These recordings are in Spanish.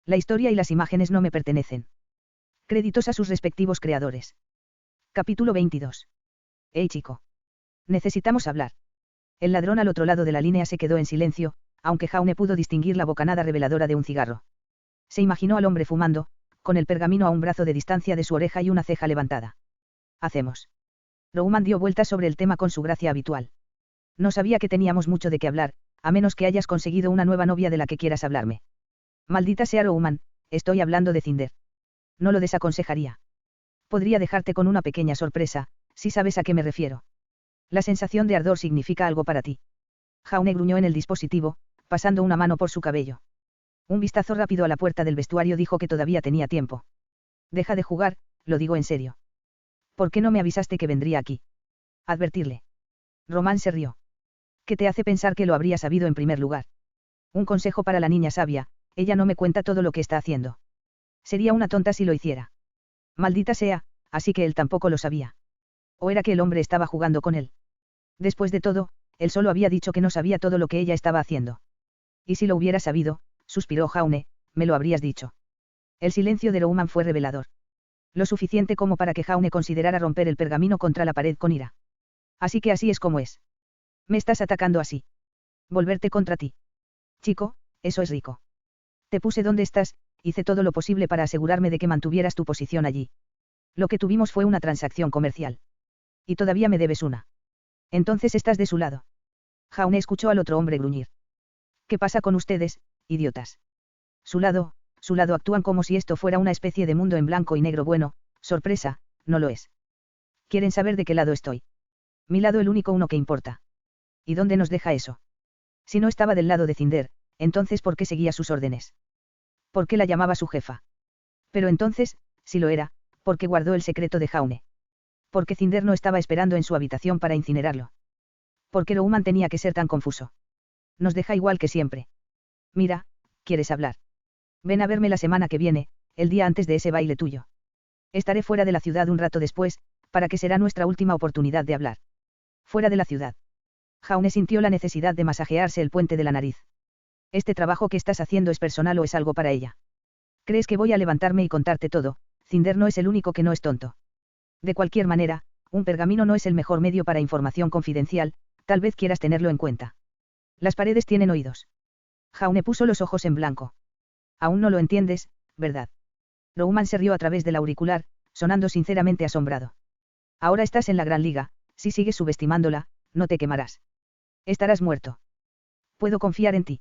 La historia y las imágenes no me pertenecen. Créditos a sus respectivos creadores. Capítulo 22. Hey chico. Necesitamos hablar. El ladrón al otro lado de la línea se quedó en silencio, aunque Jaume pudo distinguir la bocanada reveladora de un cigarro. Se imaginó al hombre fumando, con el pergamino a un brazo de distancia de su oreja y una ceja levantada. Hacemos. Rouman dio vueltas sobre el tema con su gracia habitual. No sabía que teníamos mucho de qué hablar, a menos que hayas conseguido una nueva novia de la que quieras hablarme. Maldita sea Rouman, estoy hablando de Cinder. No lo desaconsejaría. Podría dejarte con una pequeña sorpresa, si sabes a qué me refiero. La sensación de ardor significa algo para ti. Jaume gruñó en el dispositivo, pasando una mano por su cabello. Un vistazo rápido a la puerta del vestuario dijo que todavía tenía tiempo. Deja de jugar, lo digo en serio. ¿Por qué no me avisaste que vendría aquí? Advertirle. Román se rió. ¿Qué te hace pensar que lo habría sabido en primer lugar? Un consejo para la niña sabia, ella no me cuenta todo lo que está haciendo. Sería una tonta si lo hiciera. Maldita sea, así que él tampoco lo sabía. ¿O era que el hombre estaba jugando con él? Después de todo, él solo había dicho que no sabía todo lo que ella estaba haciendo. Y si lo hubiera sabido, suspiró Jaume, me lo habrías dicho. El silencio de Rouman fue revelador. Lo suficiente como para que Jaume considerara romper el pergamino contra la pared con ira. Así que así es como es. Me estás atacando así. Volverte contra ti. Chico, eso es rico. Te puse donde estás, hice todo lo posible para asegurarme de que mantuvieras tu posición allí. Lo que tuvimos fue una transacción comercial. Y todavía me debes una. Entonces estás de su lado. Jaume escuchó al otro hombre gruñir. ¿Qué pasa con ustedes, idiotas? Su lado actúan como si esto fuera una especie de mundo en blanco y negro. Bueno, sorpresa, no lo es. ¿Quieren saber de qué lado estoy? Mi lado, el único uno que importa. ¿Y dónde nos deja eso? Si no estaba del lado de Cinder, entonces ¿por qué seguía sus órdenes? ¿Por qué la llamaba su jefa? Pero entonces, si lo era, ¿por qué guardó el secreto de Jaume? Porque Cinder no estaba esperando en su habitación para incinerarlo. ¿Por qué Rouman tenía que ser tan confuso? Nos deja igual que siempre. Mira, ¿quieres hablar? Ven a verme la semana que viene, el día antes de ese baile tuyo. Estaré fuera de la ciudad un rato después, para que será nuestra última oportunidad de hablar. Fuera de la ciudad. Jaume sintió la necesidad de masajearse el puente de la nariz. ¿Este trabajo que estás haciendo es personal o es algo para ella? ¿Crees que voy a levantarme y contarte todo? Cinder no es el único que no es tonto. De cualquier manera, un pergamino no es el mejor medio para información confidencial, tal vez quieras tenerlo en cuenta. Las paredes tienen oídos. Jaume puso los ojos en blanco. Aún no lo entiendes, ¿verdad? Rouman se rió a través del auricular, sonando sinceramente asombrado. Ahora estás en la Gran Liga, si sigues subestimándola, no te quemarás. Estarás muerto. Puedo confiar en ti.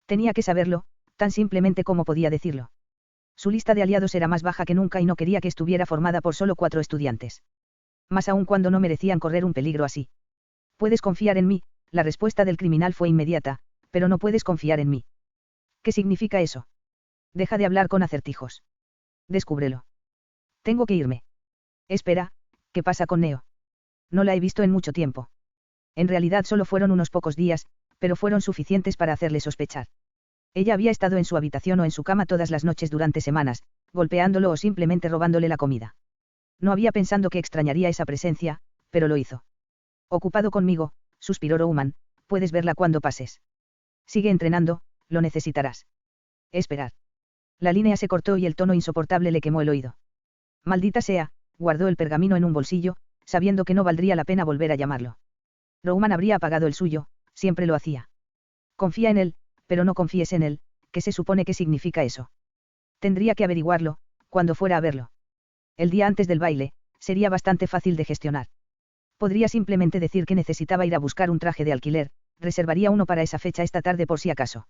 Tenía que saberlo, tan simplemente como podía decirlo. Su lista de aliados era más baja que nunca y no quería que estuviera formada por solo 4 estudiantes. Más aún cuando no merecían correr un peligro así. Puedes confiar en mí, la respuesta del criminal fue inmediata, pero no puedes confiar en mí. ¿Qué significa eso? Deja de hablar con acertijos. Descúbrelo. Tengo que irme. Espera, ¿qué pasa con Neo? No la he visto en mucho tiempo. En realidad solo fueron unos pocos días, pero fueron suficientes para hacerle sospechar. Ella había estado en su habitación o en su cama todas las noches durante semanas, golpeándolo o simplemente robándole la comida. No había pensado que extrañaría esa presencia, pero lo hizo. Ocupado conmigo, suspiró Rouman, puedes verla cuando pases. Sigue entrenando, lo necesitarás. Esperad. La línea se cortó y el tono insoportable le quemó el oído. Maldita sea, guardó el pergamino en un bolsillo, sabiendo que no valdría la pena volver a llamarlo. Rouman habría apagado el suyo, siempre lo hacía. Confía en él, pero no confíes en él, ¿qué se supone que significa eso? Tendría que averiguarlo, cuando fuera a verlo. El día antes del baile, sería bastante fácil de gestionar. Podría simplemente decir que necesitaba ir a buscar un traje de alquiler, reservaría uno para esa fecha esta tarde por si acaso.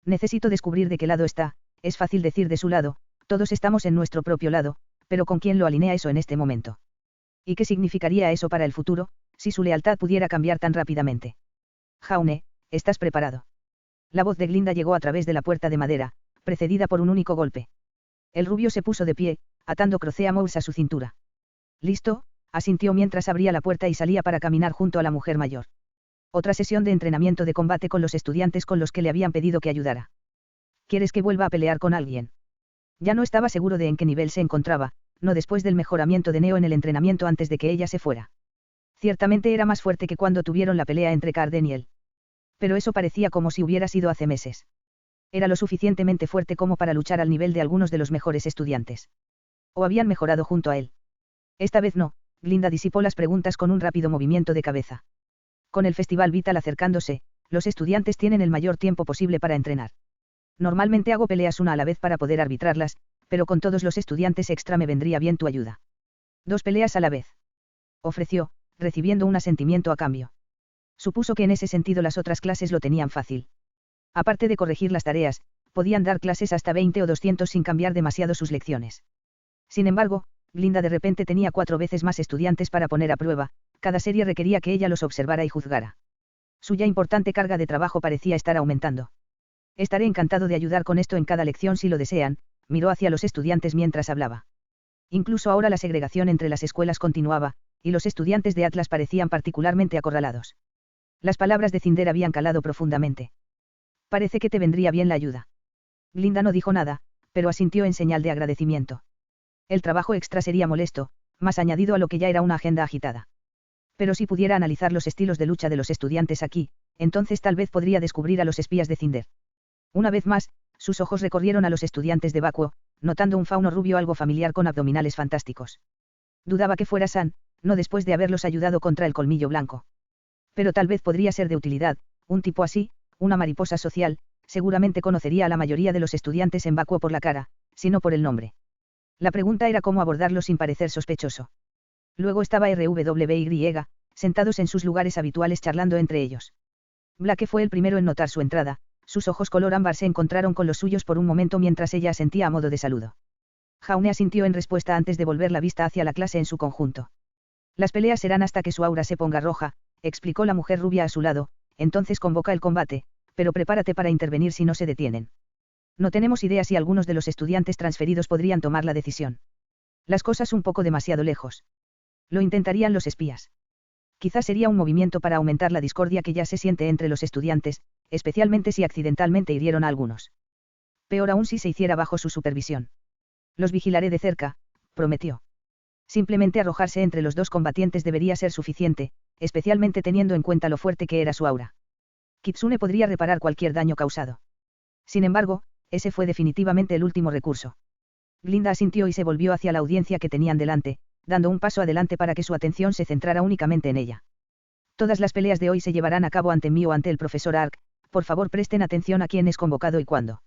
Necesito descubrir de qué lado está, es fácil decir de su lado, todos estamos en nuestro propio lado, pero ¿con quién lo alinea eso en este momento? ¿Y qué significaría eso para el futuro, si su lealtad pudiera cambiar tan rápidamente? Jaume, ¿estás preparado? La voz de Glinda llegó a través de la puerta de madera, precedida por un único golpe. El rubio se puso de pie, atando Crocea Mouse a su cintura. ¿Listo?, asintió mientras abría la puerta y salía para caminar junto a la mujer mayor. Otra sesión de entrenamiento de combate con los estudiantes con los que le habían pedido que ayudara. ¿Quieres que vuelva a pelear con alguien? Ya no estaba seguro de en qué nivel se encontraba, no después del mejoramiento de Neo en el entrenamiento antes de que ella se fuera. Ciertamente era más fuerte que cuando tuvieron la pelea entre Carden y él. Pero eso parecía como si hubiera sido hace meses. Era lo suficientemente fuerte como para luchar al nivel de algunos de los mejores estudiantes. O habían mejorado junto a él. Esta vez no, Glinda disipó las preguntas con un rápido movimiento de cabeza. Con el Festival Vital acercándose, los estudiantes tienen el mayor tiempo posible para entrenar. Normalmente hago peleas una a la vez para poder arbitrarlas, pero con todos los estudiantes extra me vendría bien tu ayuda. 2 peleas a la vez. Ofreció, recibiendo un asentimiento a cambio. Supuso que en ese sentido las otras clases lo tenían fácil. Aparte de corregir las tareas, podían dar clases hasta 20 o 200 sin cambiar demasiado sus lecciones. Sin embargo, Glinda de repente tenía 4 veces más estudiantes para poner a prueba, cada serie requería que ella los observara y juzgara. Su ya importante carga de trabajo parecía estar aumentando. Estaré encantado de ayudar con esto en cada lección si lo desean, miró hacia los estudiantes mientras hablaba. Incluso ahora la segregación entre las escuelas continuaba, y los estudiantes de Atlas parecían particularmente acorralados. Las palabras de Cinder habían calado profundamente. Parece que te vendría bien la ayuda. Glinda no dijo nada, pero asintió en señal de agradecimiento. El trabajo extra sería molesto, más añadido a lo que ya era una agenda agitada. Pero si pudiera analizar los estilos de lucha de los estudiantes aquí, entonces tal vez podría descubrir a los espías de Cinder. Una vez más, sus ojos recorrieron a los estudiantes de Vacuo, notando un fauno rubio algo familiar con abdominales fantásticos. Dudaba que fuera San, no después de haberlos ayudado contra el colmillo blanco. Pero tal vez podría ser de utilidad, un tipo así, una mariposa social, seguramente conocería a la mayoría de los estudiantes en Vacuo por la cara, si no por el nombre. La pregunta era cómo abordarlo sin parecer sospechoso. Luego estaba RWY, sentados en sus lugares habituales charlando entre ellos. Blake fue el primero en notar su entrada, sus ojos color ámbar se encontraron con los suyos por un momento mientras ella asentía a modo de saludo. Jaune asintió en respuesta antes de volver la vista hacia la clase en su conjunto. Las peleas serán hasta que su aura se ponga roja, explicó la mujer rubia a su lado, entonces convoca el combate, pero prepárate para intervenir si no se detienen. No tenemos idea si algunos de los estudiantes transferidos podrían tomar la decisión. Las cosas un poco demasiado lejos. Lo intentarían los espías. Quizás sería un movimiento para aumentar la discordia que ya se siente entre los estudiantes, especialmente si accidentalmente hirieron a algunos. Peor aún si se hiciera bajo su supervisión. Los vigilaré de cerca, prometió. Simplemente arrojarse entre los dos combatientes debería ser suficiente, especialmente teniendo en cuenta lo fuerte que era su aura. Kitsune podría reparar cualquier daño causado. Sin embargo, ese fue definitivamente el último recurso. Glinda asintió y se volvió hacia la audiencia que tenían delante, dando un paso adelante para que su atención se centrara únicamente en ella. Todas las peleas de hoy se llevarán a cabo ante mí o ante el profesor Ark, por favor presten atención a quién es convocado y cuándo.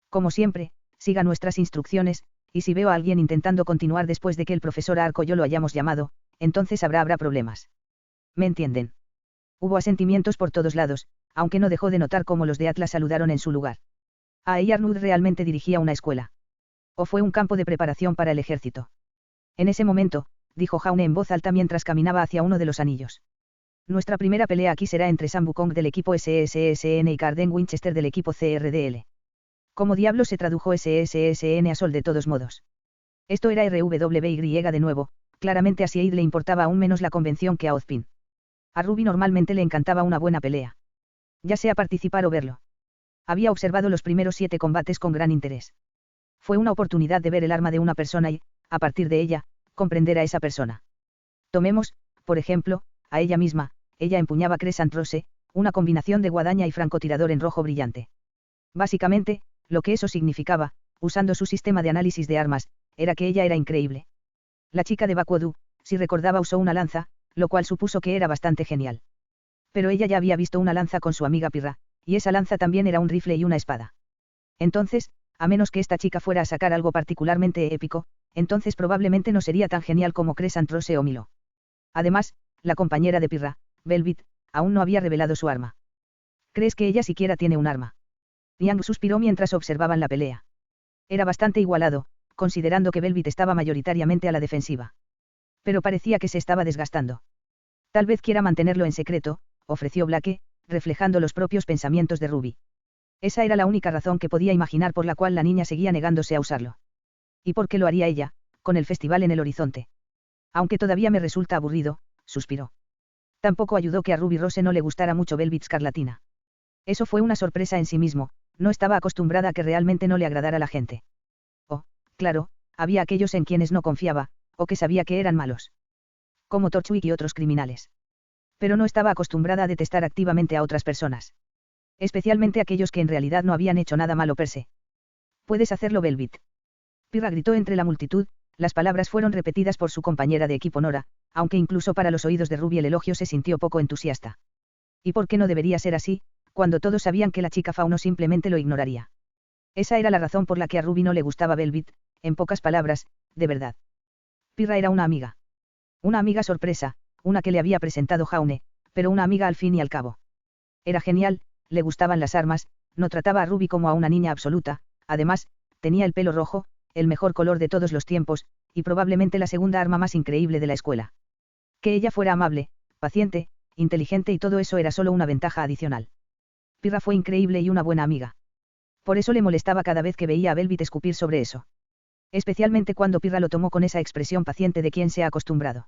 Como siempre, siga nuestras instrucciones, y si veo a alguien intentando continuar después de que el profesor Ark o yo lo hayamos llamado, entonces habrá problemas. ¿Me entienden? Hubo asentimientos por todos lados, aunque no dejó de notar cómo los de Atlas saludaron en su lugar. Arnud realmente dirigía una escuela. O fue un campo de preparación para el ejército. En ese momento, dijo Jaune en voz alta mientras caminaba hacia uno de los anillos. Nuestra primera pelea aquí será entre Sam Wukong del equipo SSSN y Carden Winchester del equipo CRDL. ¿Cómo diablos se tradujo SSSN a Sol de todos modos? Esto era RWY de nuevo, claramente a Seid le importaba aún menos la convención que a Ozpin. A Ruby normalmente le encantaba una buena pelea. Ya sea participar o verlo. Había observado los primeros 7 combates con gran interés. Fue una oportunidad de ver el arma de una persona y, a partir de ella, comprender a esa persona. Tomemos, por ejemplo, a ella misma, ella empuñaba Crescent Rose, una combinación de guadaña y francotirador en rojo brillante. Básicamente, lo que eso significaba, usando su sistema de análisis de armas, era que ella era increíble. La chica de Bakuodu, si recordaba, usó una lanza, lo cual supuso que era bastante genial. Pero ella ya había visto una lanza con su amiga Pirra, y esa lanza también era un rifle y una espada. Entonces, a menos que esta chica fuera a sacar algo particularmente épico, entonces probablemente no sería tan genial como Crescent Rose o Milo. Además, la compañera de Pirra, Velvet, aún no había revelado su arma. ¿Crees que ella siquiera tiene un arma? Yang suspiró mientras observaban la pelea. Era bastante igualado, considerando que Velvet estaba mayoritariamente a la defensiva. Pero parecía que se estaba desgastando. Tal vez quiera mantenerlo en secreto, ofreció Blake, reflejando los propios pensamientos de Ruby. Esa era la única razón que podía imaginar por la cual la niña seguía negándose a usarlo. ¿Y por qué lo haría ella, con el festival en el horizonte? Aunque todavía me resulta aburrido, suspiró. Tampoco ayudó que a Ruby Rose no le gustara mucho Velvet Scarlatina. Eso fue una sorpresa en sí mismo, no estaba acostumbrada a que realmente no le agradara la gente. Oh, claro, había aquellos en quienes no confiaba, o que sabía que eran malos. Como Torchwick y otros criminales. Pero no estaba acostumbrada a detestar activamente a otras personas. Especialmente aquellos que en realidad no habían hecho nada malo per se. Puedes hacerlo, Velvet. Pirra gritó entre la multitud, las palabras fueron repetidas por su compañera de equipo Nora, aunque incluso para los oídos de Ruby el elogio se sintió poco entusiasta. ¿Y por qué no debería ser así, cuando todos sabían que la chica Fauno simplemente lo ignoraría? Esa era la razón por la que a Ruby no le gustaba Velvet, en pocas palabras, de verdad. Pirra era una amiga. Una amiga sorpresa, una que le había presentado Jaune, pero una amiga al fin y al cabo. Era genial, le gustaban las armas, no trataba a Ruby como a una niña absoluta, además, tenía el pelo rojo, el mejor color de todos los tiempos, y probablemente la segunda arma más increíble de la escuela. Que ella fuera amable, paciente, inteligente y todo eso era solo una ventaja adicional. Pirra fue increíble y una buena amiga. Por eso le molestaba cada vez que veía a Velvet escupir sobre eso. Especialmente cuando Pirra lo tomó con esa expresión paciente de quien se ha acostumbrado.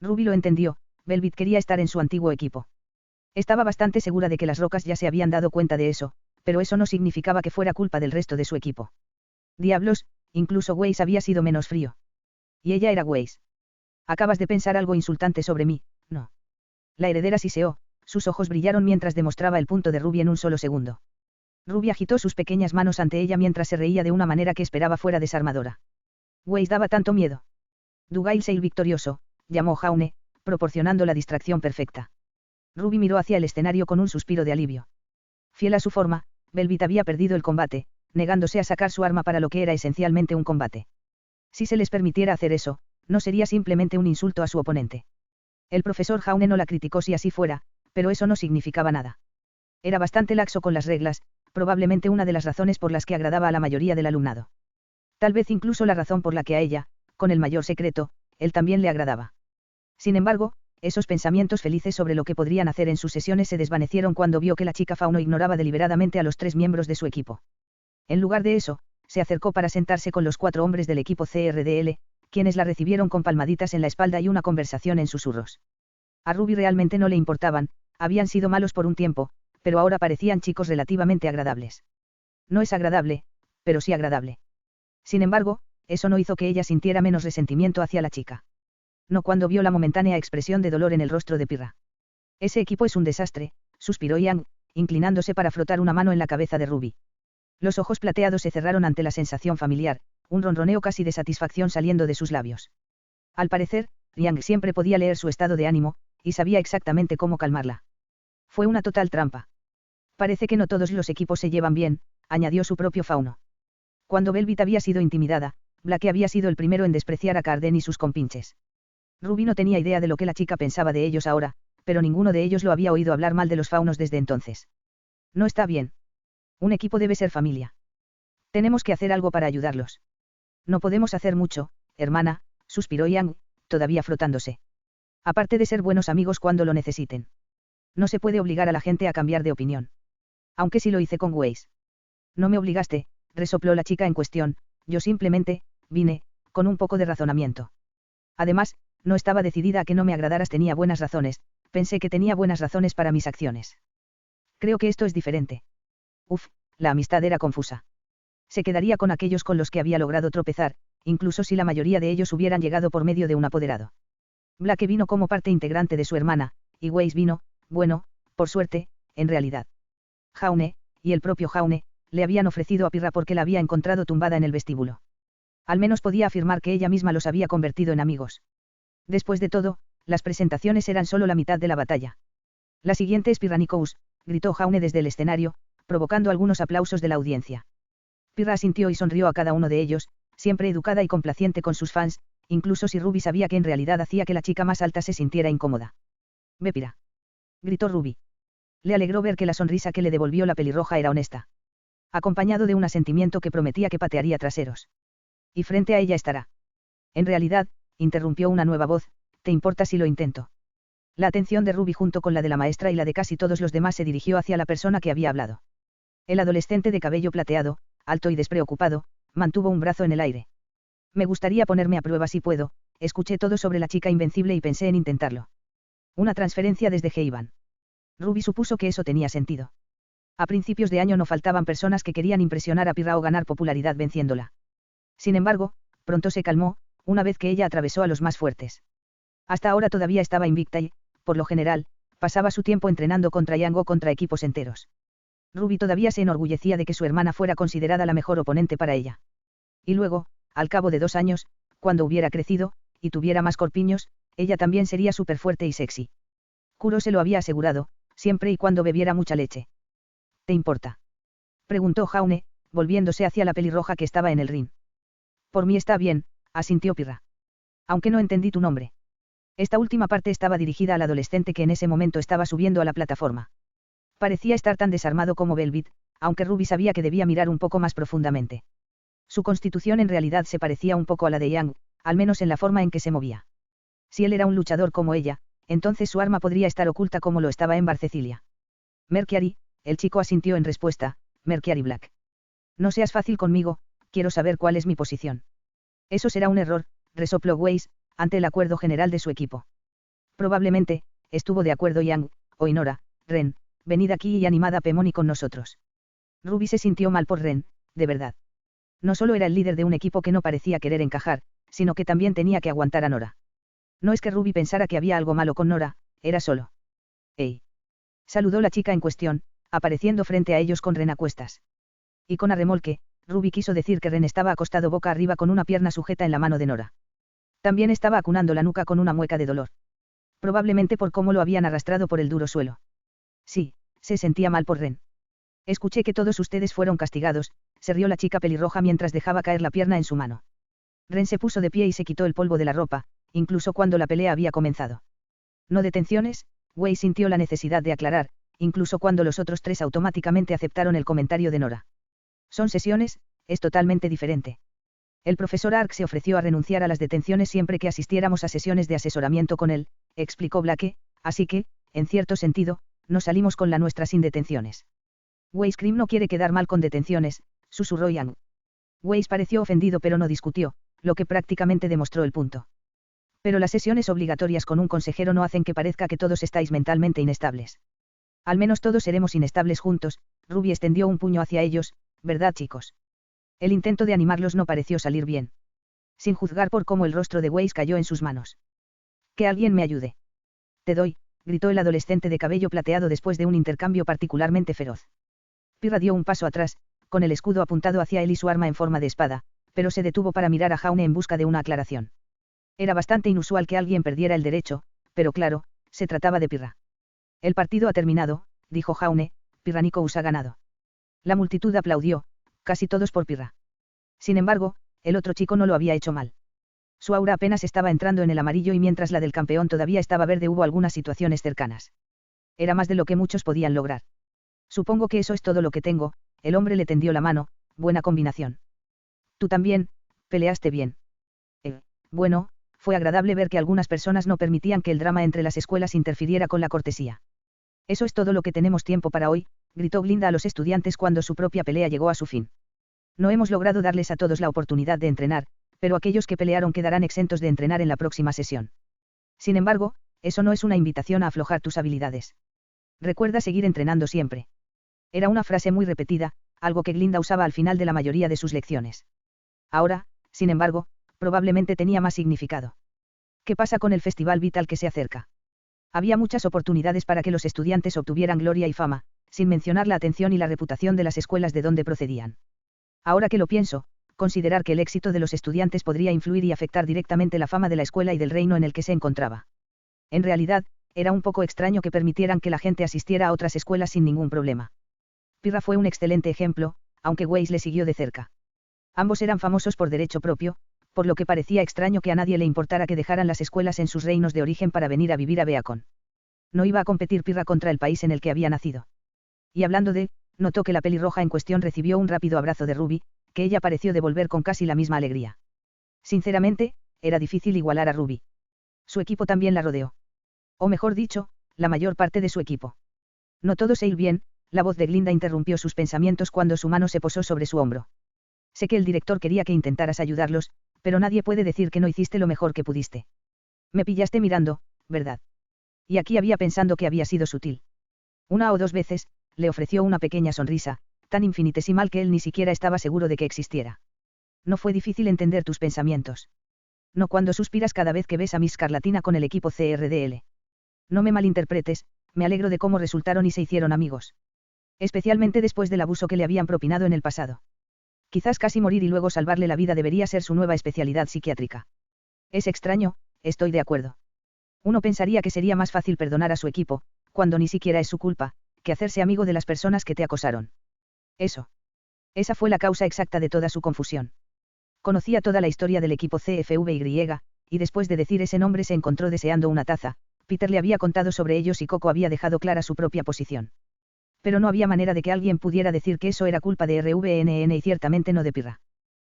Ruby lo entendió, Velvet quería estar en su antiguo equipo. Estaba bastante segura de que las rocas ya se habían dado cuenta de eso, pero eso no significaba que fuera culpa del resto de su equipo. Diablos, incluso Weiss había sido menos frío. Y ella era Weiss. Acabas de pensar algo insultante sobre mí, ¿no? La heredera siseó, sus ojos brillaron mientras demostraba el punto de Ruby en un solo segundo. Ruby agitó sus pequeñas manos ante ella mientras se reía de una manera que esperaba fuera desarmadora. Weiss daba tanto miedo. Dougal Seil victorioso, llamó Jaune, proporcionando la distracción perfecta. Ruby miró hacia el escenario con un suspiro de alivio. Fiel a su forma, Velvet había perdido el combate, negándose a sacar su arma para lo que era esencialmente un combate. Si se les permitiera hacer eso, no sería simplemente un insulto a su oponente. El profesor Jaune no la criticó si así fuera, pero eso no significaba nada. Era bastante laxo con las reglas, probablemente una de las razones por las que agradaba a la mayoría del alumnado. Tal vez incluso la razón por la que a ella, con el mayor secreto, él también le agradaba. Sin embargo, esos pensamientos felices sobre lo que podrían hacer en sus sesiones se desvanecieron cuando vio que la chica Fauno ignoraba deliberadamente a los 3 miembros de su equipo. En lugar de eso, se acercó para sentarse con los 4 hombres del equipo CRDL, quienes la recibieron con palmaditas en la espalda y una conversación en susurros. A Ruby realmente no le importaban, habían sido malos por un tiempo, pero ahora parecían chicos relativamente agradables. No es agradable, pero sí agradable. Sin embargo, eso no hizo que ella sintiera menos resentimiento hacia la chica. No cuando vio la momentánea expresión de dolor en el rostro de Pirra. Ese equipo es un desastre, suspiró Yang, inclinándose para frotar una mano en la cabeza de Ruby. Los ojos plateados se cerraron ante la sensación familiar, un ronroneo casi de satisfacción saliendo de sus labios. Al parecer, Yang siempre podía leer su estado de ánimo, y sabía exactamente cómo calmarla. Fue una total trampa. Parece que no todos los equipos se llevan bien, añadió su propio Fauno. Cuando Velvet había sido intimidada, Blake había sido el primero en despreciar a Carden y sus compinches. Ruby no tenía idea de lo que la chica pensaba de ellos ahora, pero ninguno de ellos lo había oído hablar mal de los faunos desde entonces. No está bien. Un equipo debe ser familia. Tenemos que hacer algo para ayudarlos. No podemos hacer mucho, hermana, suspiró Yang, todavía frotándose. Aparte de ser buenos amigos cuando lo necesiten. No se puede obligar a la gente a cambiar de opinión. Aunque sí lo hice con Weiss. No me obligaste, resopló la chica en cuestión, yo simplemente, vine, con un poco de razonamiento. Además, no estaba decidida a que no me agradaras, tenía buenas razones, pensé que tenía buenas razones para mis acciones. Creo que esto es diferente. Uf, la amistad era confusa. Se quedaría con aquellos con los que había logrado tropezar, incluso si la mayoría de ellos hubieran llegado por medio de un apoderado. Blake vino como parte integrante de su hermana, y Weiss vino, bueno, por suerte, en realidad. Jaune, y el propio Jaune, le habían ofrecido a Pirra porque la había encontrado tumbada en el vestíbulo. Al menos podía afirmar que ella misma los había convertido en amigos. Después de todo, las presentaciones eran solo la mitad de la batalla. La siguiente es Pirra Nikous, gritó Jaune desde el escenario, provocando algunos aplausos de la audiencia. Pirra asintió y sonrió a cada uno de ellos, siempre educada y complaciente con sus fans, incluso si Ruby sabía que en realidad hacía que la chica más alta se sintiera incómoda. «Ve, Pirra», gritó Ruby. Le alegró ver que la sonrisa que le devolvió la pelirroja era honesta. Acompañado de un asentimiento que prometía que patearía traseros. Y frente a ella estará. En realidad, interrumpió una nueva voz, ¿te importa si lo intento? La atención de Ruby junto con la de la maestra y la de casi todos los demás se dirigió hacia la persona que había hablado. El adolescente de cabello plateado, alto y despreocupado, mantuvo un brazo en el aire. Me gustaría ponerme a prueba si puedo, escuché todo sobre la chica invencible y pensé en intentarlo. Una transferencia desde Heiban. Ruby supuso que eso tenía sentido. A principios de año no faltaban personas que querían impresionar a Pirra o ganar popularidad venciéndola. Sin embargo, pronto se calmó, una vez que ella atravesó a los más fuertes. Hasta ahora todavía estaba invicta y, por lo general, pasaba su tiempo entrenando contra Yang o contra equipos enteros. Ruby todavía se enorgullecía de que su hermana fuera considerada la mejor oponente para ella. Y luego, al cabo de 2 años, cuando hubiera crecido, y tuviera más corpiños, ella también sería súper fuerte y sexy. Kuro se lo había asegurado, siempre y cuando bebiera mucha leche. ¿Te importa?, preguntó Jaune, volviéndose hacia la pelirroja que estaba en el ring. Por mí está bien, asintió Pirra. Aunque no entendí tu nombre. Esta última parte estaba dirigida al adolescente que en ese momento estaba subiendo a la plataforma. Parecía estar tan desarmado como Velvet, aunque Ruby sabía que debía mirar un poco más profundamente. Su constitución en realidad se parecía un poco a la de Yang, al menos en la forma en que se movía. Si él era un luchador como ella, entonces su arma podría estar oculta como lo estaba en Barcecilia. Mercury, el chico asintió en respuesta, Mercury Black. No seas fácil conmigo, quiero saber cuál es mi posición. Eso será un error, resopló Weiss, ante el acuerdo general de su equipo. Probablemente, estuvo de acuerdo Yang, o Inora, Ren, venid aquí y animad a Pemoni con nosotros. Ruby se sintió mal por Ren, de verdad. No solo era el líder de un equipo que no parecía querer encajar, sino que también tenía que aguantar a Nora. No es que Ruby pensara que había algo malo con Nora, era solo. ¡Ey! Saludó la chica en cuestión, apareciendo frente a ellos con Ren a cuestas. Y con arremolque, Ruby quiso decir que Ren estaba acostado boca arriba con una pierna sujeta en la mano de Nora. También estaba acunando la nuca con una mueca de dolor. Probablemente por cómo lo habían arrastrado por el duro suelo. Sí, se sentía mal por Ren. Escuché que todos ustedes fueron castigados, se rió la chica pelirroja mientras dejaba caer la pierna en su mano. Ren se puso de pie y se quitó el polvo de la ropa, incluso cuando la pelea había comenzado. No detenciones, Wei sintió la necesidad de aclarar, incluso cuando los otros 3 automáticamente aceptaron el comentario de Nora. Son sesiones, es totalmente diferente. El profesor Ark se ofreció a renunciar a las detenciones siempre que asistiéramos a sesiones de asesoramiento con él, explicó Blake, así que, en cierto sentido, no salimos con la nuestra sin detenciones. Weiss Krim no quiere quedar mal con detenciones, susurró Yang. Weiss pareció ofendido pero no discutió, lo que prácticamente demostró el punto. Pero las sesiones obligatorias con un consejero no hacen que parezca que todos estáis mentalmente inestables. Al menos todos seremos inestables juntos, Ruby extendió un puño hacia ellos, ¿verdad chicos? El intento de animarlos no pareció salir bien. Sin juzgar por cómo el rostro de Weiss cayó en sus manos. Que alguien me ayude. Te doy, gritó el adolescente de cabello plateado después de un intercambio particularmente feroz. Pirra dio un paso atrás, con el escudo apuntado hacia él y su arma en forma de espada, pero se detuvo para mirar a Jaune en busca de una aclaración. Era bastante inusual que alguien perdiera el derecho, pero claro, se trataba de Pirra. El partido ha terminado, dijo Jaune, Pirranicous ha ganado. La multitud aplaudió, casi todos por Pirra. Sin embargo, el otro chico no lo había hecho mal. Su aura apenas estaba entrando en el amarillo y mientras la del campeón todavía estaba verde hubo algunas situaciones cercanas. Era más de lo que muchos podían lograr. Supongo que eso es todo lo que tengo, el hombre le tendió la mano, buena combinación. Tú también, peleaste bien. Bueno, fue agradable ver que algunas personas no permitían que el drama entre las escuelas interfiriera con la cortesía. Eso es todo lo que tenemos tiempo para hoy, gritó Glinda a los estudiantes cuando su propia pelea llegó a su fin. No hemos logrado darles a todos la oportunidad de entrenar, pero aquellos que pelearon quedarán exentos de entrenar en la próxima sesión. Sin embargo, eso no es una invitación a aflojar tus habilidades. Recuerda seguir entrenando siempre. Era una frase muy repetida, algo que Glinda usaba al final de la mayoría de sus lecciones. Ahora, sin embargo, probablemente tenía más significado. ¿Qué pasa con el festival vital que se acerca? Había muchas oportunidades para que los estudiantes obtuvieran gloria y fama, sin mencionar la atención y la reputación de las escuelas de donde procedían. Ahora que lo pienso, considerar que el éxito de los estudiantes podría influir y afectar directamente la fama de la escuela y del reino en el que se encontraba. En realidad, era un poco extraño que permitieran que la gente asistiera a otras escuelas sin ningún problema. Pirra fue un excelente ejemplo, aunque Weiss le siguió de cerca. Ambos eran famosos por derecho propio, por lo que parecía extraño que a nadie le importara que dejaran las escuelas en sus reinos de origen para venir a vivir a Beacon. No iba a competir Pirra contra el país en el que había nacido. Y hablando de, notó que la pelirroja en cuestión recibió un rápido abrazo de Ruby, que ella pareció devolver con casi la misma alegría. Sinceramente, era difícil igualar a Ruby. Su equipo también la rodeó. O mejor dicho, la mayor parte de su equipo. No todo se ir bien, la voz de Glinda interrumpió sus pensamientos cuando su mano se posó sobre su hombro. Sé que el director quería que intentaras ayudarlos, pero nadie puede decir que no hiciste lo mejor que pudiste. Me pillaste mirando, ¿verdad? Y aquí había pensando que había sido sutil. 1 o 2 veces, le ofreció una pequeña sonrisa, tan infinitesimal que él ni siquiera estaba seguro de que existiera. No fue difícil entender tus pensamientos. No cuando suspiras cada vez que ves a Miss Scarlatina con el equipo CRDL. No me malinterpretes, me alegro de cómo resultaron y se hicieron amigos. Especialmente después del abuso que le habían propinado en el pasado. Quizás casi morir y luego salvarle la vida debería ser su nueva especialidad psiquiátrica. Es extraño, estoy de acuerdo. Uno pensaría que sería más fácil perdonar a su equipo, cuando ni siquiera es su culpa, que hacerse amigo de las personas que te acosaron. Eso. Esa fue la causa exacta de toda su confusión. Conocía toda la historia del equipo CFVY, y después de decir ese nombre se encontró deseando una taza. Peter le había contado sobre ellos y Coco había dejado clara su propia posición. Pero no había manera de que alguien pudiera decir que eso era culpa de RVNN y ciertamente no de Pirra.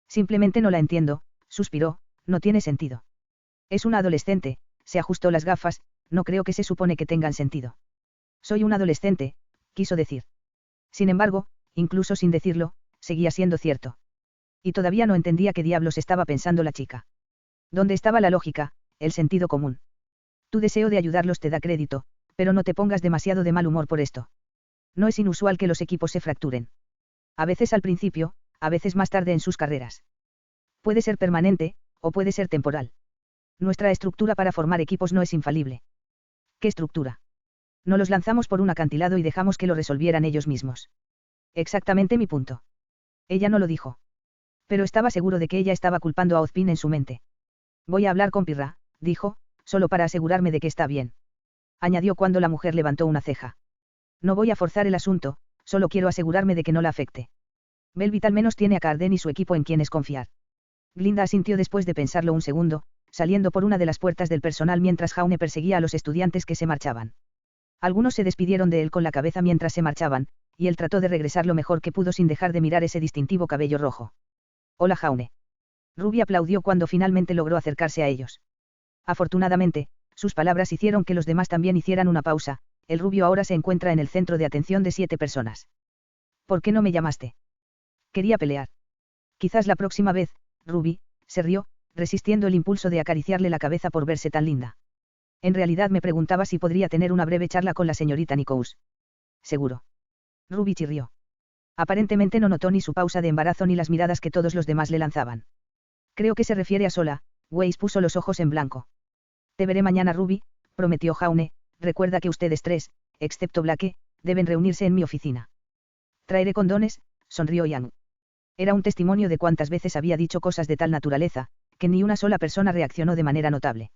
Simplemente no la entiendo, suspiró, no tiene sentido. Es una adolescente, se ajustó las gafas, no creo que se supone que tengan sentido. Soy un adolescente, quiso decir. Sin embargo, incluso sin decirlo, seguía siendo cierto. Y todavía no entendía qué diablos estaba pensando la chica. ¿Dónde estaba la lógica, el sentido común? Tu deseo de ayudarlos te da crédito, pero no te pongas demasiado de mal humor por esto. No es inusual que los equipos se fracturen. A veces al principio, a veces más tarde en sus carreras. Puede ser permanente, o puede ser temporal. Nuestra estructura para formar equipos no es infalible. ¿Qué estructura? No los lanzamos por un acantilado y dejamos que lo resolvieran ellos mismos. Exactamente mi punto. Ella no lo dijo. Pero estaba seguro de que ella estaba culpando a Ozpin en su mente. Voy a hablar con Pirra, dijo, solo para asegurarme de que está bien. Añadió cuando la mujer levantó una ceja. No voy a forzar el asunto, solo quiero asegurarme de que no la afecte. Velvet al menos tiene a Carden y su equipo en quienes confiar. Glinda asintió después de pensarlo un segundo, saliendo por una de las puertas del personal mientras Jaume perseguía a los estudiantes que se marchaban. Algunos se despidieron de él con la cabeza mientras se marchaban, y él trató de regresar lo mejor que pudo sin dejar de mirar ese distintivo cabello rojo. Hola Jaume. Ruby aplaudió cuando finalmente logró acercarse a ellos. Afortunadamente, sus palabras hicieron que los demás también hicieran una pausa. El rubio ahora se encuentra en el centro de atención de 7 personas. ¿Por qué no me llamaste? Quería pelear. Quizás la próxima vez, Ruby, se rió, resistiendo el impulso de acariciarle la cabeza por verse tan linda. En realidad me preguntaba si podría tener una breve charla con la señorita Nikous. Seguro. Ruby chirrió. Aparentemente no notó ni su pausa de embarazo ni las miradas que todos los demás le lanzaban. Creo que se refiere a Sola. Weiss puso los ojos en blanco. Te veré mañana Ruby, prometió Jaume, recuerda que ustedes tres, excepto Blake, deben reunirse en mi oficina. Traeré condones, sonrió Yang. Era un testimonio de cuántas veces había dicho cosas de tal naturaleza, que ni una sola persona reaccionó de manera notable.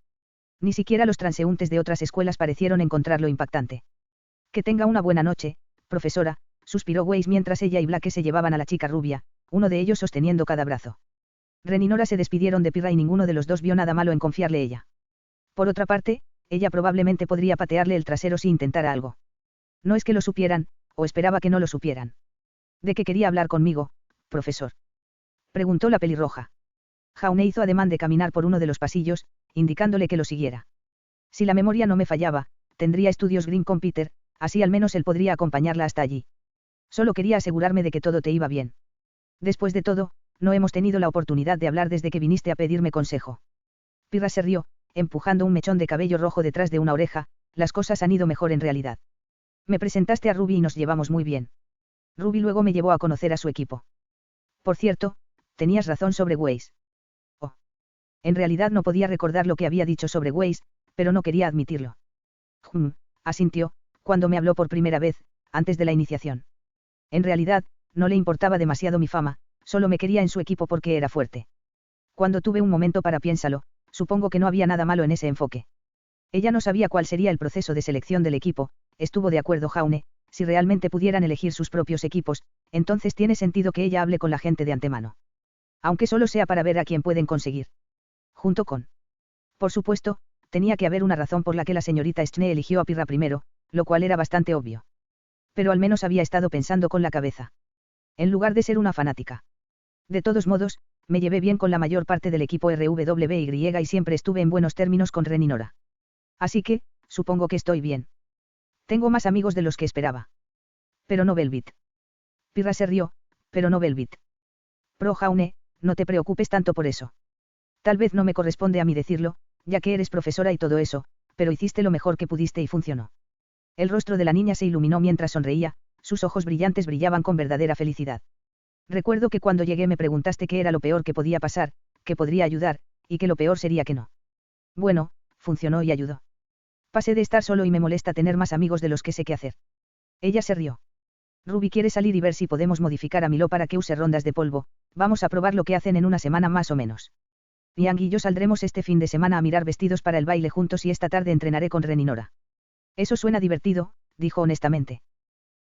Ni siquiera los transeúntes de otras escuelas parecieron encontrarlo impactante. Que tenga una buena noche, profesora, suspiró Weiss mientras ella y Blake se llevaban a la chica rubia, uno de ellos sosteniendo cada brazo. Ren y Nora se despidieron de Pirra y ninguno de los dos vio nada malo en confiarle ella. Por otra parte, ella probablemente podría patearle el trasero si intentara algo. No es que lo supieran, o esperaba que no lo supieran. ¿De qué quería hablar conmigo, profesor? Preguntó la pelirroja. Jaume hizo ademán de caminar por uno de los pasillos, indicándole que lo siguiera. Si la memoria no me fallaba, tendría estudios Green con Peter, así al menos él podría acompañarla hasta allí. Solo quería asegurarme de que todo te iba bien. Después de todo, no hemos tenido la oportunidad de hablar desde que viniste a pedirme consejo. Pirra se rió, empujando un mechón de cabello rojo detrás de una oreja. Las cosas han ido mejor en realidad. Me presentaste a Ruby y nos llevamos muy bien. Ruby luego me llevó a conocer a su equipo. Por cierto, tenías razón sobre Weiss. Oh. En realidad no podía recordar lo que había dicho sobre Weiss, pero no quería admitirlo. Asintió, cuando me habló por primera vez, antes de la iniciación. En realidad, no le importaba demasiado mi fama, solo me quería en su equipo porque era fuerte. Cuando tuve un momento para piénsalo, supongo que no había nada malo en ese enfoque. Ella no sabía cuál sería el proceso de selección del equipo, estuvo de acuerdo Jaume, si realmente pudieran elegir sus propios equipos, entonces tiene sentido que ella hable con la gente de antemano. Aunque solo sea para ver a quién pueden conseguir. Junto con. Por supuesto, tenía que haber una razón por la que la señorita Stne eligió a Pirra primero, lo cual era bastante obvio. Pero al menos había estado pensando con la cabeza. En lugar de ser una fanática. De todos modos, me llevé bien con la mayor parte del equipo RWY y siempre estuve en buenos términos con Ren y Nora. Así que, supongo que estoy bien. Tengo más amigos de los que esperaba. Pero no Velvet. Pirra se rió, pero no Velvet. Pro Jaume, no te preocupes tanto por eso. Tal vez no me corresponde a mí decirlo, ya que eres profesora y todo eso, pero hiciste lo mejor que pudiste y funcionó. El rostro de la niña se iluminó mientras sonreía, sus ojos brillantes brillaban con verdadera felicidad. Recuerdo que cuando llegué me preguntaste qué era lo peor que podía pasar, que podría ayudar, y que lo peor sería que no. Bueno, funcionó y ayudó. Pasé de estar solo y me molesta tener más amigos de los que sé qué hacer. Ella se rió. Ruby quiere salir y ver si podemos modificar a Milo para que use rondas de polvo, vamos a probar lo que hacen en una semana más o menos. Yang y yo saldremos este fin de semana a mirar vestidos para el baile juntos y esta tarde entrenaré con Ren y Nora. Eso suena divertido, dijo honestamente.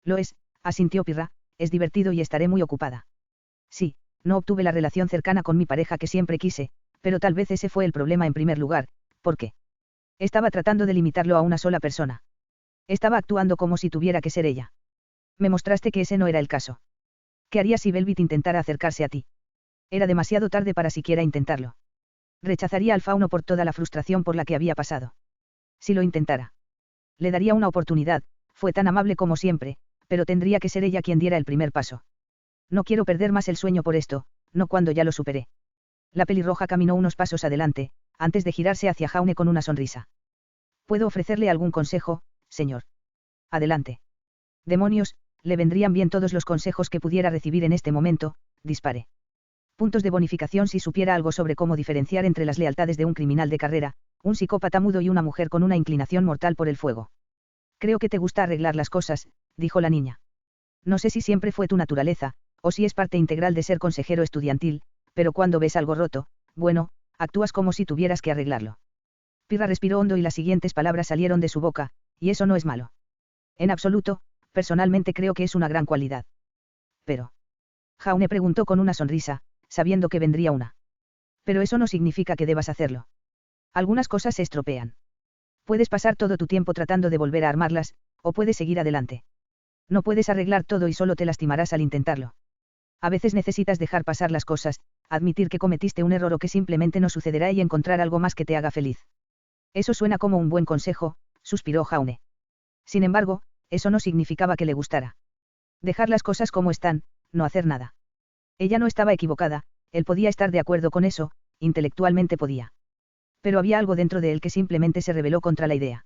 Lo es, asintió Pirra, es divertido y estaré muy ocupada. Sí, no obtuve la relación cercana con mi pareja que siempre quise, pero tal vez ese fue el problema en primer lugar, ¿por qué? Estaba tratando de limitarlo a una sola persona. Estaba actuando como si tuviera que ser ella. Me mostraste que ese no era el caso. ¿Qué harías si Velvet intentara acercarse a ti? Era demasiado tarde para siquiera intentarlo. Rechazaría al fauno por toda la frustración por la que había pasado. Si lo intentara. Le daría una oportunidad, fue tan amable como siempre, pero tendría que ser ella quien diera el primer paso. No quiero perder más el sueño por esto, no cuando ya lo superé. La pelirroja caminó unos pasos adelante, antes de girarse hacia Jaume con una sonrisa. ¿Puedo ofrecerle algún consejo, señor? Adelante. Demonios, le vendrían bien todos los consejos que pudiera recibir en este momento, dispare. Puntos de bonificación si supiera algo sobre cómo diferenciar entre las lealtades de un criminal de carrera, un psicópata mudo y una mujer con una inclinación mortal por el fuego. Creo que te gusta arreglar las cosas, dijo la niña. No sé si siempre fue tu naturaleza, o si es parte integral de ser consejero estudiantil, pero cuando ves algo roto, bueno, actúas como si tuvieras que arreglarlo. Pirra respiró hondo y las siguientes palabras salieron de su boca, y eso no es malo. En absoluto, personalmente creo que es una gran cualidad. Pero. Jaume preguntó con una sonrisa, sabiendo que vendría una. Pero eso no significa que debas hacerlo. Algunas cosas se estropean. Puedes pasar todo tu tiempo tratando de volver a armarlas, o puedes seguir adelante. No puedes arreglar todo y solo te lastimarás al intentarlo. A veces necesitas dejar pasar las cosas, admitir que cometiste un error o que simplemente no sucederá y encontrar algo más que te haga feliz. Eso suena como un buen consejo, suspiró Jaume. Sin embargo, eso no significaba que le gustara. Dejar las cosas como están, no hacer nada. Ella no estaba equivocada, él podía estar de acuerdo con eso, intelectualmente podía. Pero había algo dentro de él que simplemente se rebeló contra la idea.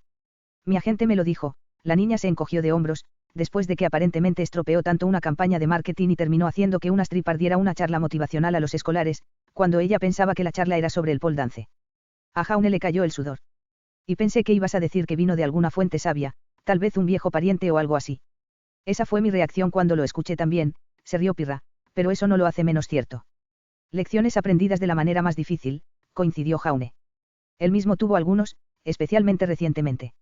Mi agente me lo dijo, la niña se encogió de hombros, después de que aparentemente estropeó tanto una campaña de marketing y terminó haciendo que una stripper diera una charla motivacional a los escolares, cuando ella pensaba que la charla era sobre el pole dance. A Jaume le cayó el sudor. Y pensé que ibas a decir que vino de alguna fuente sabia, tal vez un viejo pariente o algo así. Esa fue mi reacción cuando lo escuché también, se rió Pirra, pero eso no lo hace menos cierto. Lecciones aprendidas de la manera más difícil, coincidió Jaume. Él mismo tuvo algunos, especialmente recientemente.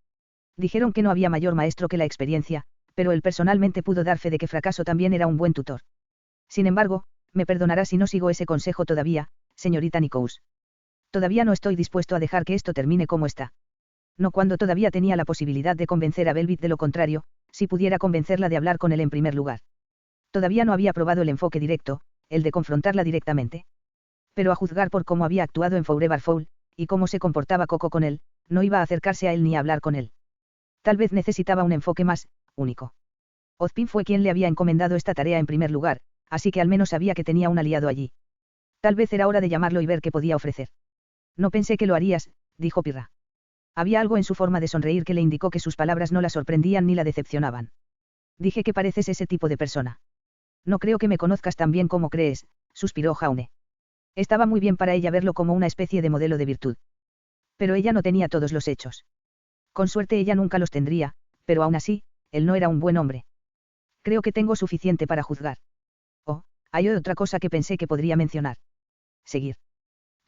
Dijeron que no había mayor maestro que la experiencia, pero él personalmente pudo dar fe de que Fracaso también era un buen tutor. Sin embargo, me perdonará si no sigo ese consejo todavía, señorita Nikous. Todavía no estoy dispuesto a dejar que esto termine como está. No cuando todavía tenía la posibilidad de convencer a Velvet de lo contrario, si pudiera convencerla de hablar con él en primer lugar. Todavía no había probado el enfoque directo, el de confrontarla directamente. Pero a juzgar por cómo había actuado en Forever Foul, y cómo se comportaba Coco con él, no iba a acercarse a él ni a hablar con él. Tal vez necesitaba un enfoque más, único. Ozpin fue quien le había encomendado esta tarea en primer lugar, así que al menos sabía que tenía un aliado allí. Tal vez era hora de llamarlo y ver qué podía ofrecer. No pensé que lo harías, dijo Pirra. Había algo en su forma de sonreír que le indicó que sus palabras no la sorprendían ni la decepcionaban. Dije que pareces ese tipo de persona. No creo que me conozcas tan bien como crees, suspiró Jaume. Estaba muy bien para ella verlo como una especie de modelo de virtud. Pero ella no tenía todos los hechos. Con suerte ella nunca los tendría, pero aún así, él no era un buen hombre. Creo que tengo suficiente para juzgar. Oh, hay otra cosa que pensé que podría mencionar. Seguir.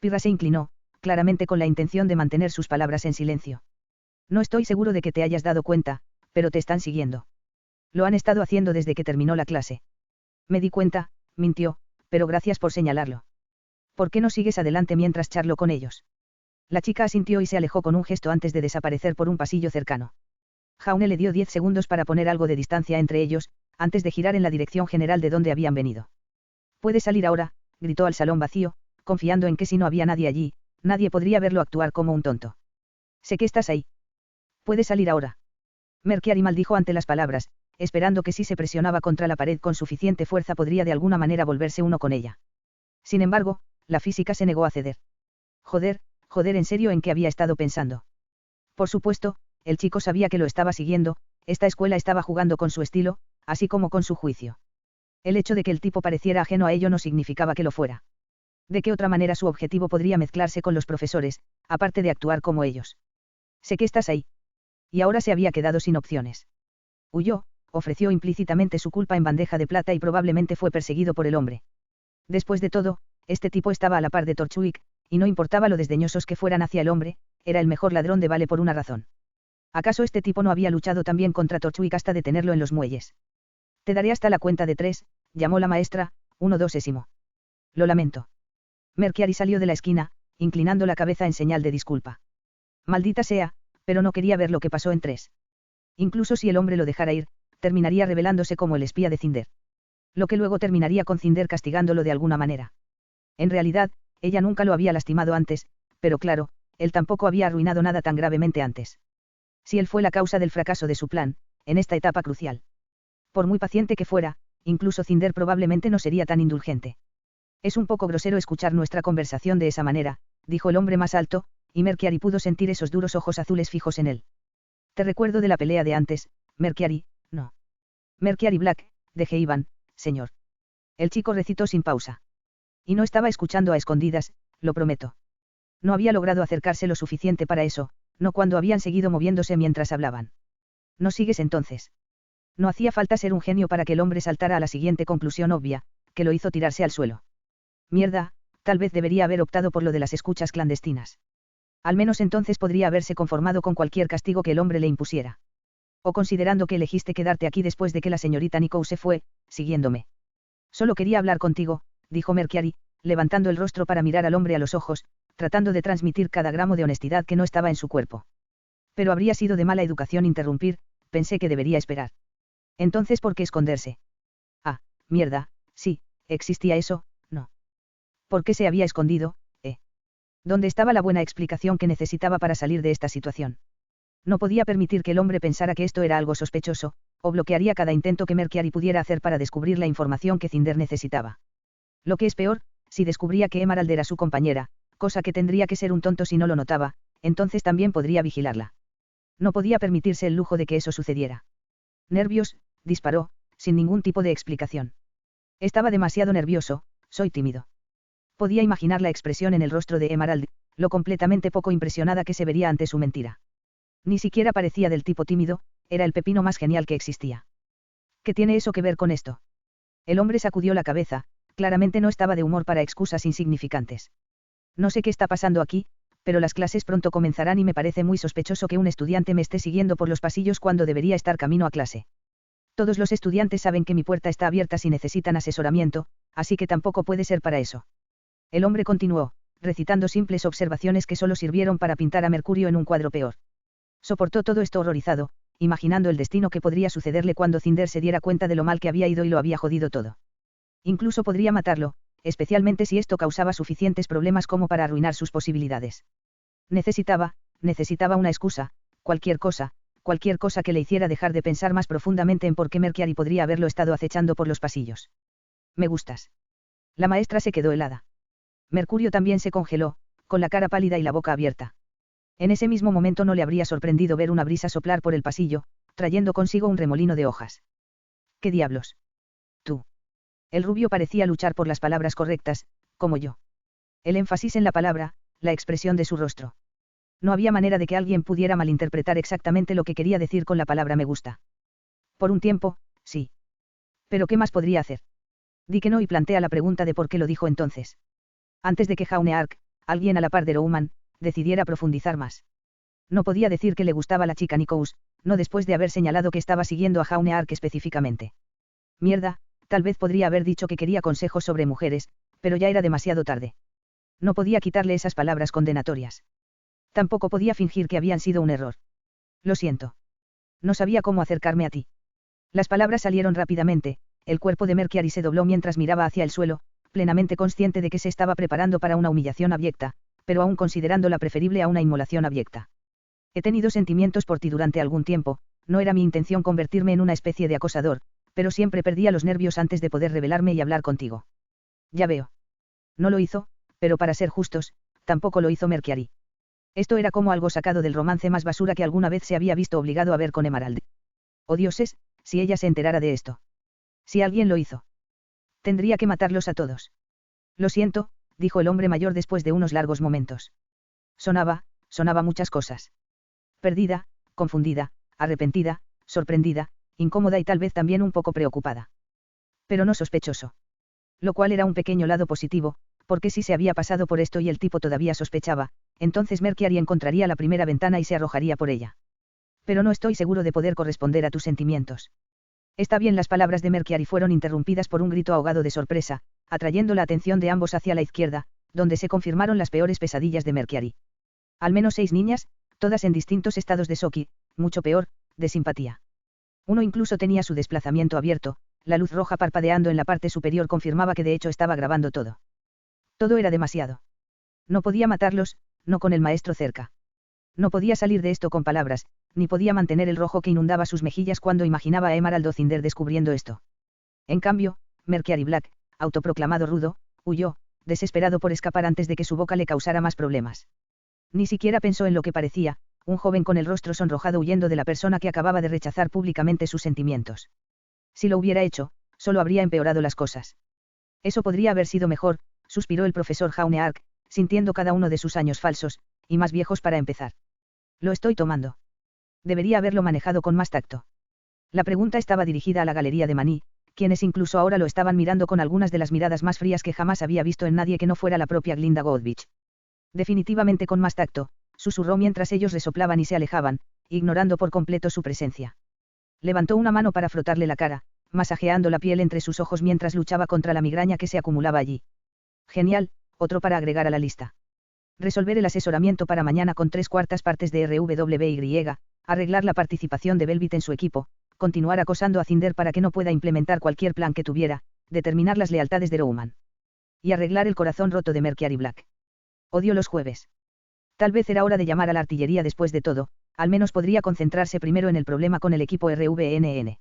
Pirra se inclinó, claramente con la intención de mantener sus palabras en silencio. No estoy seguro de que te hayas dado cuenta, pero te están siguiendo. Lo han estado haciendo desde que terminó la clase. Me di cuenta, mintió, pero gracias por señalarlo. ¿Por qué no sigues adelante mientras charlo con ellos? La chica asintió y se alejó con un gesto antes de desaparecer por un pasillo cercano. Jaume le dio 10 segundos para poner algo de distancia entre ellos, antes de girar en la dirección general de donde habían venido. «Puedes salir ahora», gritó al salón vacío, confiando en que si no había nadie allí, nadie podría verlo actuar como un tonto. «Sé que estás ahí. Puedes salir ahora». Merkiari maldijo ante las palabras, esperando que si se presionaba contra la pared con suficiente fuerza podría de alguna manera volverse uno con ella. Sin embargo, la física se negó a ceder. Joder, ¿en serio en qué había estado pensando? Por supuesto, el chico sabía que lo estaba siguiendo, esta escuela estaba jugando con su estilo, así como con su juicio. El hecho de que el tipo pareciera ajeno a ello no significaba que lo fuera. ¿De qué otra manera su objetivo podría mezclarse con los profesores, aparte de actuar como ellos? Sé que estás ahí. Y ahora se había quedado sin opciones. Huyó, ofreció implícitamente su culpa en bandeja de plata y probablemente fue perseguido por el hombre. Después de todo, este tipo estaba a la par de Torchwick, y no importaba lo desdeñosos que fueran hacia el hombre, era el mejor ladrón de Vale por una razón. ¿Acaso este tipo no había luchado también contra Torchwick hasta detenerlo en los muelles? Te daré hasta la cuenta de 3, llamó la maestra, 1-2. Lo lamento. Mercury salió de la esquina, inclinando la cabeza en señal de disculpa. Maldita sea, pero no quería ver lo que pasó en 3. Incluso si el hombre lo dejara ir, terminaría revelándose como el espía de Cinder. Lo que luego terminaría con Cinder castigándolo de alguna manera. En realidad, ella nunca lo había lastimado antes, pero claro, él tampoco había arruinado nada tan gravemente antes. Si él fue la causa del fracaso de su plan, en esta etapa crucial. Por muy paciente que fuera, incluso Cinder probablemente no sería tan indulgente. Es un poco grosero escuchar nuestra conversación de esa manera, dijo el hombre más alto, y Mercury pudo sentir esos duros ojos azules fijos en él. Te recuerdo de la pelea de antes, Mercury, no. Mercury Black, dije Iván, señor. El chico recitó sin pausa. Y no estaba escuchando a escondidas, lo prometo. No había logrado acercarse lo suficiente para eso, no cuando habían seguido moviéndose mientras hablaban. ¿No sigues entonces? No hacía falta ser un genio para que el hombre saltara a la siguiente conclusión obvia, que lo hizo tirarse al suelo. Mierda, tal vez debería haber optado por lo de las escuchas clandestinas. Al menos entonces podría haberse conformado con cualquier castigo que el hombre le impusiera. O considerando que elegiste quedarte aquí después de que la señorita Nicole se fue, siguiéndome. Solo quería hablar contigo, dijo Mercury, levantando el rostro para mirar al hombre a los ojos, tratando de transmitir cada gramo de honestidad que no estaba en su cuerpo. Pero habría sido de mala educación interrumpir, pensé que debería esperar. Entonces, ¿por qué esconderse? Ah, mierda, sí, existía eso, no. ¿Por qué se había escondido, ¿Dónde estaba la buena explicación que necesitaba para salir de esta situación? No podía permitir que el hombre pensara que esto era algo sospechoso, o bloquearía cada intento que Mercury pudiera hacer para descubrir la información que Cinder necesitaba. Lo que es peor, si descubría que Emerald era su compañera, cosa que tendría que ser un tonto si no lo notaba, entonces también podría vigilarla. No podía permitirse el lujo de que eso sucediera. Nervios, disparó, sin ningún tipo de explicación. Estaba demasiado nervioso, soy tímido. Podía imaginar la expresión en el rostro de Emerald, lo completamente poco impresionada que se vería ante su mentira. Ni siquiera parecía del tipo tímido, era el pepino más genial que existía. ¿Qué tiene eso que ver con esto? El hombre sacudió la cabeza, claramente no estaba de humor para excusas insignificantes. No sé qué está pasando aquí, pero las clases pronto comenzarán y me parece muy sospechoso que un estudiante me esté siguiendo por los pasillos cuando debería estar camino a clase. Todos los estudiantes saben que mi puerta está abierta si necesitan asesoramiento, así que tampoco puede ser para eso. El hombre continuó, recitando simples observaciones que solo sirvieron para pintar a Mercurio en un cuadro peor. Soportó todo esto horrorizado, imaginando el destino que podría sucederle cuando Cinder se diera cuenta de lo mal que había ido y lo había jodido todo. Incluso podría matarlo, especialmente si esto causaba suficientes problemas como para arruinar sus posibilidades. Necesitaba una excusa, cualquier cosa que le hiciera dejar de pensar más profundamente en por qué Mercury podría haberlo estado acechando por los pasillos. Me gustas. La maestra se quedó helada. Mercurio también se congeló, con la cara pálida y la boca abierta. En ese mismo momento no le habría sorprendido ver una brisa soplar por el pasillo, trayendo consigo un remolino de hojas. ¿Qué diablos? Tú. El rubio parecía luchar por las palabras correctas, como yo. El énfasis en la palabra, la expresión de su rostro. No había manera de que alguien pudiera malinterpretar exactamente lo que quería decir con la palabra me gusta. Por un tiempo, sí. Pero ¿qué más podría hacer? Di que no y plantea la pregunta de por qué lo dijo entonces. Antes de que Jaune Ark, alguien a la par de Rouman, decidiera profundizar más. No podía decir que le gustaba la chica Nikous, no después de haber señalado que estaba siguiendo a Jaune Ark específicamente. Mierda, tal vez podría haber dicho que quería consejos sobre mujeres, pero ya era demasiado tarde. No podía quitarle esas palabras condenatorias. Tampoco podía fingir que habían sido un error. Lo siento. No sabía cómo acercarme a ti. Las palabras salieron rápidamente, el cuerpo de Mercury se dobló mientras miraba hacia el suelo, plenamente consciente de que se estaba preparando para una humillación abyecta, pero aún considerándola preferible a una inmolación abyecta. He tenido sentimientos por ti durante algún tiempo, no era mi intención convertirme en una especie de acosador, pero siempre perdía los nervios antes de poder revelarme y hablar contigo. Ya veo. No lo hizo, pero para ser justos, tampoco lo hizo Mercury. Esto era como algo sacado del romance más basura que alguna vez se había visto obligado a ver con Emerald. Oh dioses, si ella se enterara de esto. Si alguien lo hizo. Tendría que matarlos a todos. Lo siento, dijo el hombre mayor después de unos largos momentos. Sonaba muchas cosas. Perdida, confundida, arrepentida, sorprendida, incómoda y tal vez también un poco preocupada. Pero no sospechoso. Lo cual era un pequeño lado positivo, porque si se había pasado por esto y el tipo todavía sospechaba, entonces Mercury encontraría la primera ventana y se arrojaría por ella. Pero no estoy seguro de poder corresponder a tus sentimientos. Está bien. Las palabras de Mercury fueron interrumpidas por un grito ahogado de sorpresa, atrayendo la atención de ambos hacia la izquierda, donde se confirmaron las peores pesadillas de Mercury. Al menos 6 niñas, todas en distintos estados de shock y, mucho peor, de simpatía. Uno incluso tenía su desplazamiento abierto, la luz roja parpadeando en la parte superior confirmaba que de hecho estaba grabando todo. Todo era demasiado. No podía matarlos, no con el maestro cerca. No podía salir de esto con palabras, ni podía mantener el rojo que inundaba sus mejillas cuando imaginaba a Emerald o Cinder descubriendo esto. En cambio, Mercury Black, autoproclamado rudo, huyó, desesperado por escapar antes de que su boca le causara más problemas. Ni siquiera pensó en lo que parecía, un joven con el rostro sonrojado huyendo de la persona que acababa de rechazar públicamente sus sentimientos. Si lo hubiera hecho, solo habría empeorado las cosas. Eso podría haber sido mejor, suspiró el profesor Jaune Ark, sintiendo cada uno de sus años falsos, y más viejos para empezar. Lo estoy tomando. Debería haberlo manejado con más tacto. La pregunta estaba dirigida a la galería de Maní, quienes incluso ahora lo estaban mirando con algunas de las miradas más frías que jamás había visto en nadie que no fuera la propia Glinda Godwich. Definitivamente con más tacto, susurró mientras ellos resoplaban y se alejaban, ignorando por completo su presencia. Levantó una mano para frotarle la cara, masajeando la piel entre sus ojos mientras luchaba contra la migraña que se acumulaba allí. Genial, otro para agregar a la lista. Resolver el asesoramiento para mañana con 3/4 partes de RWBY, arreglar la participación de Velvet en su equipo, continuar acosando a Cinder para que no pueda implementar cualquier plan que tuviera, determinar las lealtades de Rowan. Y arreglar el corazón roto de Mercury Black. Odio los jueves. Tal vez era hora de llamar a la artillería después de todo, al menos podría concentrarse primero en el problema con el equipo RVNN.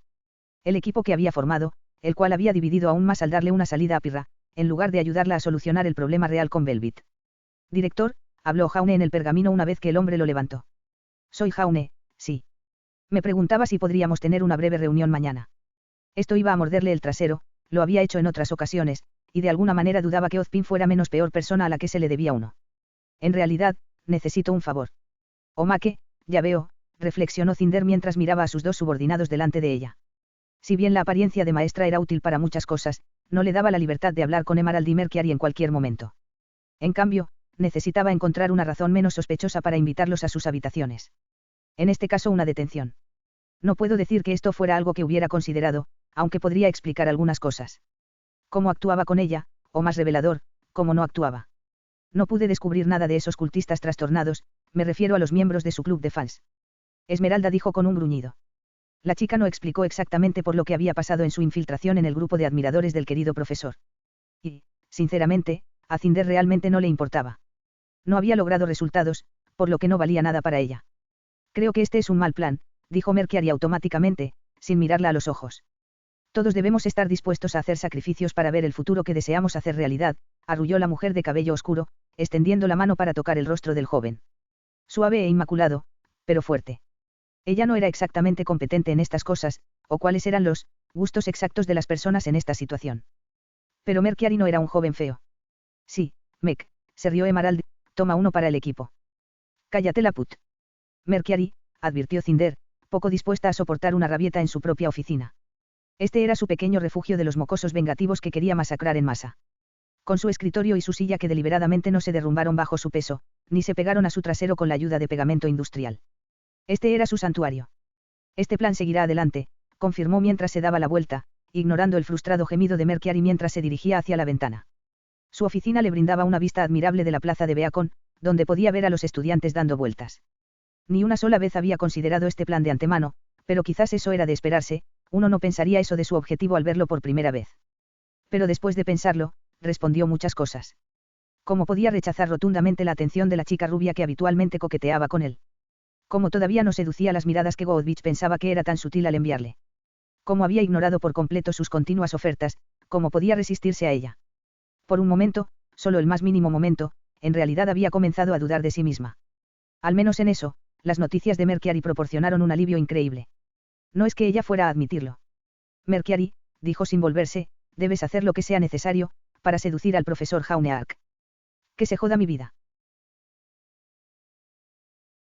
El equipo que había formado, el cual había dividido aún más al darle una salida a Pirra, en lugar de ayudarla a solucionar el problema real con Velvet. Director, habló Jaune en el pergamino una vez que el hombre lo levantó. Soy Jaune, sí. Me preguntaba si podríamos tener una breve reunión mañana. Esto iba a morderle el trasero, lo había hecho en otras ocasiones, y de alguna manera dudaba que Ozpin fuera menos peor persona a la que se le debía uno. En realidad, necesito un favor. Omake, ya veo, reflexionó Cinder mientras miraba a sus dos subordinados delante de ella. Si bien la apariencia de maestra era útil para muchas cosas, no le daba la libertad de hablar con Emerald y Mercury en cualquier momento. En cambio, necesitaba encontrar una razón menos sospechosa para invitarlos a sus habitaciones. En este caso una detención. No puedo decir que esto fuera algo que hubiera considerado, aunque podría explicar algunas cosas. Cómo actuaba con ella, o más revelador, cómo no actuaba. No pude descubrir nada de esos cultistas trastornados, me refiero a los miembros de su club de fans. Esmeralda dijo con un gruñido. La chica no explicó exactamente por lo que había pasado en su infiltración en el grupo de admiradores del querido profesor. Y, sinceramente, a Cinder realmente no le importaba. No había logrado resultados, por lo que no valía nada para ella. Creo que este es un mal plan, dijo Mercury automáticamente, sin mirarla a los ojos. Todos debemos estar dispuestos a hacer sacrificios para ver el futuro que deseamos hacer realidad, arrulló la mujer de cabello oscuro, extendiendo la mano para tocar el rostro del joven. Suave e inmaculado, pero fuerte. Ella no era exactamente competente en estas cosas, o cuáles eran los gustos exactos de las personas en esta situación. Pero Mercury no era un joven feo. Sí, Mec, se rió Emerald, toma uno para el equipo. Cállate la put. Mercury, advirtió Cinder, poco dispuesta a soportar una rabieta en su propia oficina. Este era su pequeño refugio de los mocosos vengativos que quería masacrar en masa. Con su escritorio y su silla que deliberadamente no se derrumbaron bajo su peso, ni se pegaron a su trasero con la ayuda de pegamento industrial. Este era su santuario. Este plan seguirá adelante, confirmó mientras se daba la vuelta, ignorando el frustrado gemido de Mercury mientras se dirigía hacia la ventana. Su oficina le brindaba una vista admirable de la plaza de Beacon, donde podía ver a los estudiantes dando vueltas. Ni una sola vez había considerado este plan de antemano, pero quizás eso era de esperarse, uno no pensaría eso de su objetivo al verlo por primera vez. Pero después de pensarlo, respondió muchas cosas. ¿Cómo podía rechazar rotundamente la atención de la chica rubia que habitualmente coqueteaba con él? ¿Cómo todavía no seducía las miradas que Godwich pensaba que era tan sutil al enviarle? ¿Cómo había ignorado por completo sus continuas ofertas? ¿Cómo podía resistirse a ella? Por un momento, solo el más mínimo momento, en realidad había comenzado a dudar de sí misma. Al menos en eso, las noticias de Mercury proporcionaron un alivio increíble. No es que ella fuera a admitirlo. Mercury, dijo sin volverse, debes hacer lo que sea necesario, para seducir al profesor Jaune Ark. Que se joda mi vida.